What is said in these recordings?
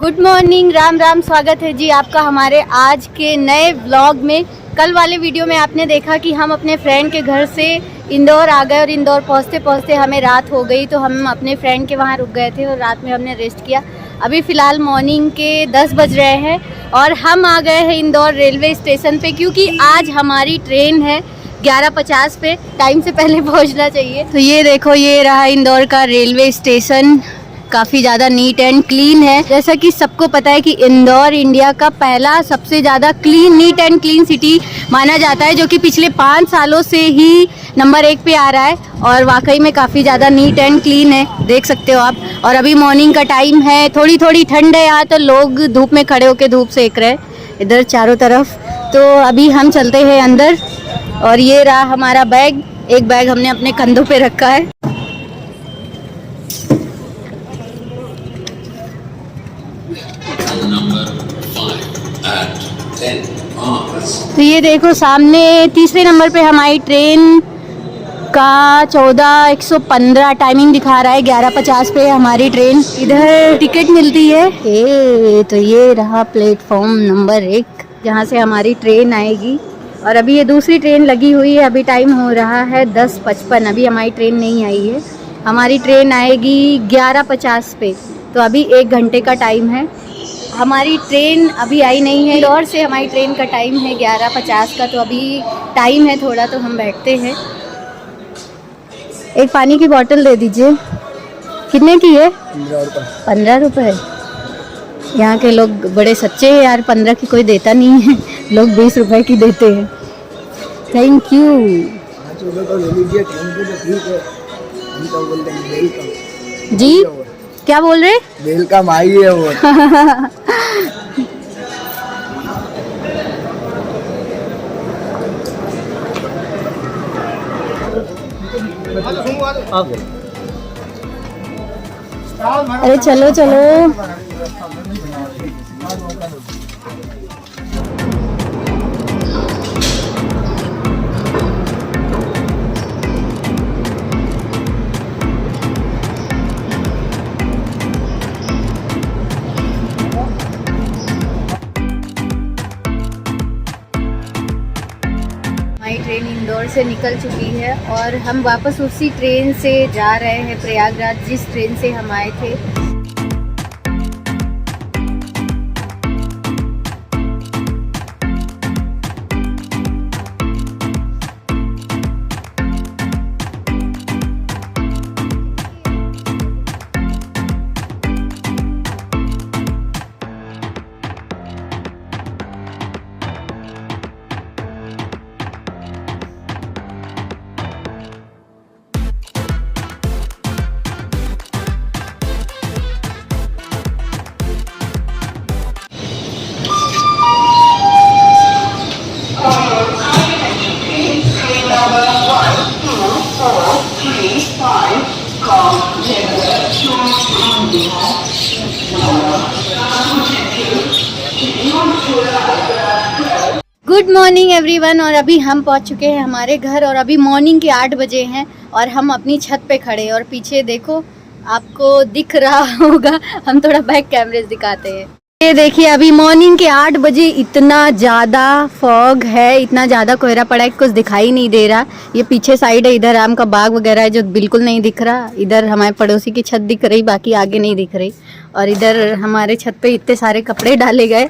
Good morning, Ram Ram. स्वागत है जी आपका हमारे आज के नए व्लॉग में। कल वाले वीडियो में आपने देखा कि हम अपने फ्रेंड के घर से इंदौर आ गए और इंदौर पहुंचते पहुंचते हमें रात हो गई, तो हम अपने फ्रेंड के वहां रुक गए थे और रात में हमने रेस्ट किया। अभी फ़िलहाल मॉर्निंग के 10 बज रहे हैं और हम आ गए हैं इंदौर रेलवे स्टेशन पे, क्योंकि आज हमारी ट्रेन है 11:50 पे। टाइम से पहले पहुंचना चाहिए। तो ये देखो, ये रहा इंदौर का रेलवे स्टेशन। काफ़ी ज़्यादा नीट एंड क्लीन है। जैसा कि सबको पता है कि इंदौर इंडिया का पहला सबसे ज़्यादा नीट एंड क्लीन सिटी माना जाता है, जो कि पिछले 5 सालों से ही नंबर 1 पे आ रहा है और वाकई में काफ़ी ज़्यादा नीट एंड क्लीन है, देख सकते हो आप। और अभी मॉर्निंग का टाइम है, थोड़ी थोड़ी ठंड है यहाँ, तो लोग धूप में खड़े होकर धूप सेक रहे हैं इधर चारों तरफ। तो अभी हम चलते हैं अंदर और ये रहा हमारा बैग। एक बैग हमने अपने कंधों पे रखा है। तो ये देखो सामने तीसरे नंबर पे हमारी ट्रेन का 14:115 टाइमिंग दिखा रहा है। 11:50 पे हमारी ट्रेन। इधर टिकट मिलती है। तो ये रहा प्लेटफॉर्म नंबर 1 जहाँ से हमारी ट्रेन आएगी। और अभी ये दूसरी ट्रेन लगी हुई है। अभी टाइम हो रहा है 10:55। अभी हमारी ट्रेन नहीं आई है। हमारी ट्रेन आएगी 11:50 पे, तो अभी 1 घंटे का टाइम है। हमारी ट्रेन अभी आई नहीं है। इंदौर से हमारी ट्रेन का टाइम है 11:50 का, तो अभी टाइम है थोड़ा, तो हम बैठते हैं। एक पानी की बोतल दे दीजिए। कितने की है? 15 रुपये। यहाँ के लोग बड़े सच्चे हैं यार, 15 की कोई देता नहीं है, लोग 20 रुपए की देते हैं। थैंक यू जी। क्या बोल रहे? वेलकम, आइए वो। अरे चलो चलो। हमारी ट्रेन इंदौर से निकल चुकी है और हम वापस उसी ट्रेन से जा रहे हैं प्रयागराज, जिस ट्रेन से हम आए थे। Good morning everyone. और अभी हम पहुंच चुके हैं हमारे घर और अभी मॉर्निंग के 8 बजे हैं और हम अपनी छत पे खड़े। और पीछे देखो, आपको दिख रहा होगा, हम थोड़ा बैक कैमरे से दिखाते हैं। ये देखिए, अभी मॉर्निंग के 8 बजे इतना ज़्यादा फॉग है, इतना ज़्यादा कोहरा पड़ा है कि कुछ दिखाई नहीं दे रहा। ये पीछे साइड है, इधर आम का बाग वगैरह है जो बिल्कुल नहीं दिख रहा। इधर हमारे पड़ोसी की छत दिख रही, बाकी आगे नहीं दिख रही। और इधर हमारे छत पे इतने सारे कपड़े डाले गए,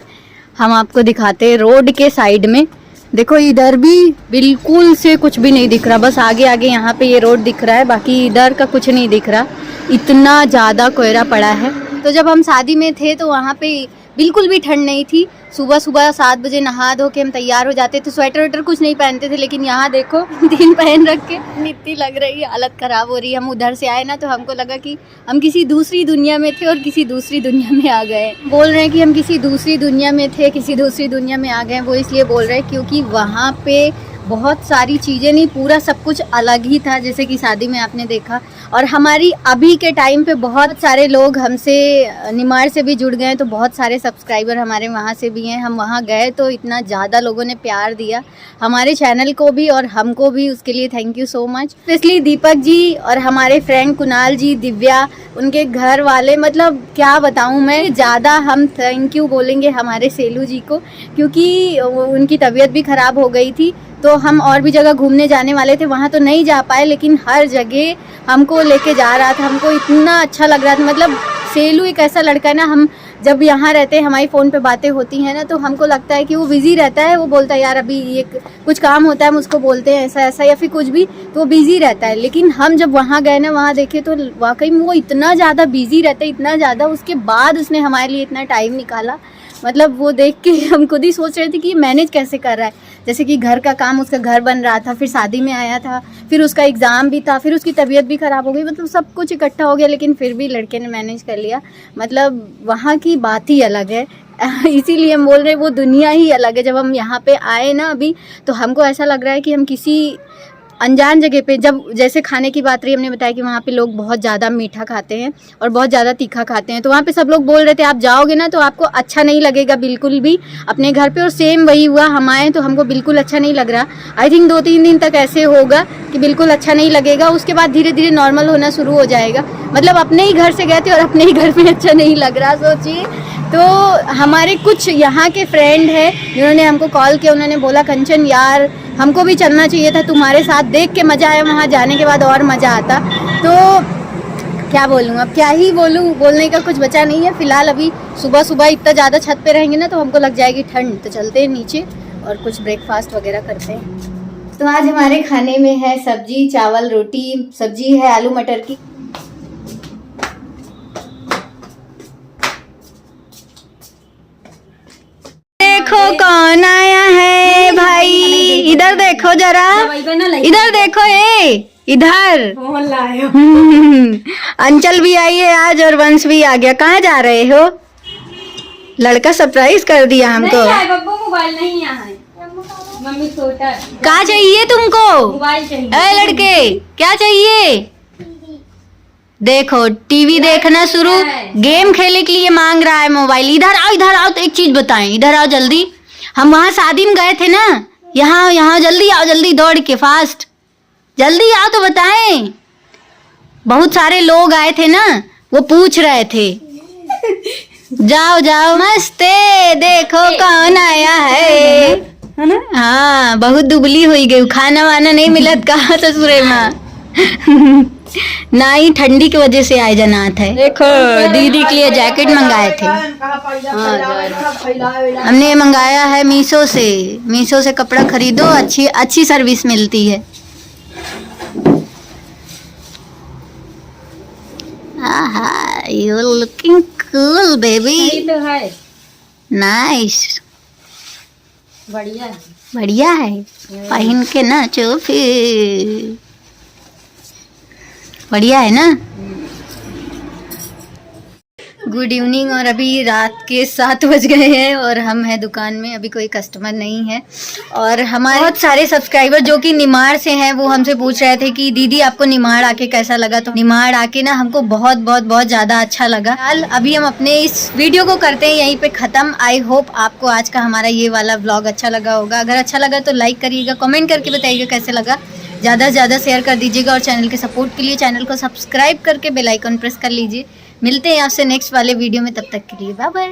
हम आपको दिखाते हैं। रोड के साइड में देखो, इधर भी बिल्कुल से कुछ भी नहीं दिख रहा, बस आगे आगे यहाँ पे ये रोड दिख रहा है, बाकी इधर का कुछ नहीं दिख रहा। इतना ज़्यादा कोहरा पड़ा है। तो जब हम शादी में थे तो वहाँ पे बिल्कुल भी ठंड नहीं थी। सुबह सुबह 7 बजे नहा धो के हम तैयार हो जाते थे, स्वेटर वेटर कुछ नहीं पहनते थे। लेकिन यहाँ देखो, 3 पहन रख के इतनी लग रही है, हालत ख़राब हो रही है। हम उधर से आए ना, तो हमको लगा कि हम किसी दूसरी दुनिया में थे और किसी दूसरी दुनिया में आ गए। बोल रहे हैं कि हम किसी दूसरी दुनिया में थे, किसी दूसरी दुनिया में आ गए। वो इसलिए बोल रहे हैं क्योंकि वहाँ पे बहुत सारी चीज़ें नहीं, पूरा सब कुछ अलग ही था। जैसे कि शादी में आपने देखा, और हमारी अभी के टाइम पे बहुत सारे लोग हमसे निमाड़ से भी जुड़ गए हैं, तो बहुत सारे सब्सक्राइबर हमारे वहाँ से भी हैं। हम वहाँ गए तो इतना ज़्यादा लोगों ने प्यार दिया हमारे चैनल को भी और हमको भी, उसके लिए thank you so much. Specially Deepak ji और हमारे फ्रेंड कुणाल जी, दिव्या, उनके घर वाले, मतलब क्या बताऊँ मैं, ज़्यादा हम थैंक यू बोलेंगे हमारे सेलू जी को, क्योंकि उनकी तबीयत भी ख़राब हो गई थी। तो हम और भी जगह घूमने जाने वाले थे, वहाँ तो नहीं जा पाए, लेकिन हर जगह हमको लेके जा रहा था। हमको इतना अच्छा लग रहा था। मतलब सेलू एक ऐसा लड़का है ना, हम जब यहाँ रहते हैं, हमारी फ़ोन पे बातें होती हैं ना, तो हमको लगता है कि वो बिज़ी रहता है। वो बोलता है यार अभी ये कुछ काम होता है, हम उसको बोलते हैं ऐसा ऐसा या फिर कुछ भी, तो वो बिज़ी रहता है। लेकिन हम जब वहाँ गए ना, वहाँ देखे तो वाकई में वो इतना ज़्यादा बिज़ी रहता है, इतना ज़्यादा। उसके बाद उसने हमारे लिए इतना टाइम निकाला, मतलब वो देख के हम खुद ही सोच रहे थे कि ये मैनेज कैसे कर रहा है। जैसे कि घर का काम, उसका घर बन रहा था, फिर शादी में आया था, फिर उसका एग्ज़ाम भी था, फिर उसकी तबीयत भी ख़राब हो गई, मतलब सब कुछ इकट्ठा हो गया, लेकिन फिर भी लड़के ने मैनेज कर लिया। मतलब वहाँ की बात ही अलग है। इसीलिए हम बोल रहे हैं वो दुनिया ही अलग है। जब हम यहाँ पे आए ना अभी, तो हमको ऐसा लग रहा है कि हम किसी अनजान जगह पे, जब जैसे खाने की बात रही, हमने बताया कि वहाँ पे लोग बहुत ज़्यादा मीठा खाते हैं और बहुत ज़्यादा तीखा खाते हैं, तो वहाँ पे सब लोग बोल रहे थे आप जाओगे ना तो आपको अच्छा नहीं लगेगा बिल्कुल भी अपने घर पे। और सेम वही हुआ, हम आए तो हमको बिल्कुल अच्छा नहीं लग रहा। आई थिंक 2-3 दिन तक ऐसे होगा कि बिल्कुल अच्छा नहीं लगेगा, उसके बाद धीरे धीरे नॉर्मल होना शुरू हो जाएगा। मतलब अपने ही घर से गए थे और अपने ही घर में अच्छा नहीं लग रहा, सोचिए। तो हमारे कुछ यहाँ के फ्रेंड हैं जिन्होंने हमको कॉल किया, उन्होंने बोला कंचन यार हमको भी चलना चाहिए था तुम्हारे साथ, देख के मज़ा आया, वहाँ जाने के बाद और मज़ा आता। तो क्या बोलूँ, अब क्या ही बोलूँ, बोलने का कुछ बचा नहीं है। फ़िलहाल अभी सुबह सुबह इतना ज़्यादा छत पे रहेंगे ना तो हमको लग जाएगी ठंड, तो चलते हैं नीचे और कुछ ब्रेकफास्ट वगैरह करते हैं। तो आज हमारे खाने में है सब्जी, चावल, रोटी। सब्जी है आलू मटर की। देखो कौन आया है भाई, इधर देखो जरा, इधर देखो, इधर अंचल भी आई है आज और वंश भी आ गया। कहाँ जा रहे हो? लड़का सरप्राइज कर दिया हमको। मोबाइल नहीं है मम्मी, छोटा क्या चाहिए तुमको? मोबाइल चाहिए। अरे लड़के क्या चाहिए? देखो टीवी देखना शुरू, गेम खेलने के लिए मांग रहा है मोबाइल। इधर आओ, इधर आओ, तो एक चीज बताएं, इधर आओ जल्दी। हम वहाँ शादी में गए थे ना, यहाँ यहाँ जल्दी आओ, जल्दी दौड़ के, फास्ट जल्दी आओ तो बताएं। बहुत सारे लोग आए थे ना, वो पूछ रहे थे। जाओ जाओ, मस्ते, देखो कौन आया है ना। हाँ बहुत दुबली हुई गई, खाना वाना नहीं मिलत कहा ससुरे माँ। ना ही ठंडी की वजह से आए जनात है। देखो दीदी के लिए जैकेट मंगाए थे, हमने मंगाया है मीशो से। मीशो से कपड़ा खरीदो, अच्छी अच्छी सर्विस मिलती है। आहा, यू लुकिंग कूल बेबी, तो है नाइस, बढ़िया है, बढ़िया है। पहन के नाचो फिर, बढ़िया है ना। गुड इवनिंग, और अभी रात के 7 बज गए हैं और हम हैं दुकान में, अभी कोई कस्टमर नहीं है। और हमारे बहुत सारे सब्सक्राइबर जो कि निमाड़ से हैं, वो हमसे पूछ रहे थे कि दीदी आपको निमाड़ आके कैसा लगा। तो निमाड़ आके ना हमको बहुत बहुत बहुत ज़्यादा अच्छा लगा। फिलहाल अभी हम अपने इस वीडियो को करते हैं यहीं पे ख़त्म। आई होप आपको आज का हमारा ये वाला व्लॉग अच्छा लगा होगा। अगर अच्छा लगा तो लाइक करिएगा, कमेंट करके बताइएगा कैसे लगा, ज़्यादा से ज़्यादा शेयर कर दीजिएगा और चैनल के सपोर्ट के लिए चैनल को सब्सक्राइब करके बेल आइकन प्रेस कर लीजिए। मिलते हैं आपसे नेक्स्ट वाले वीडियो में, तब तक के लिए बाय बाय।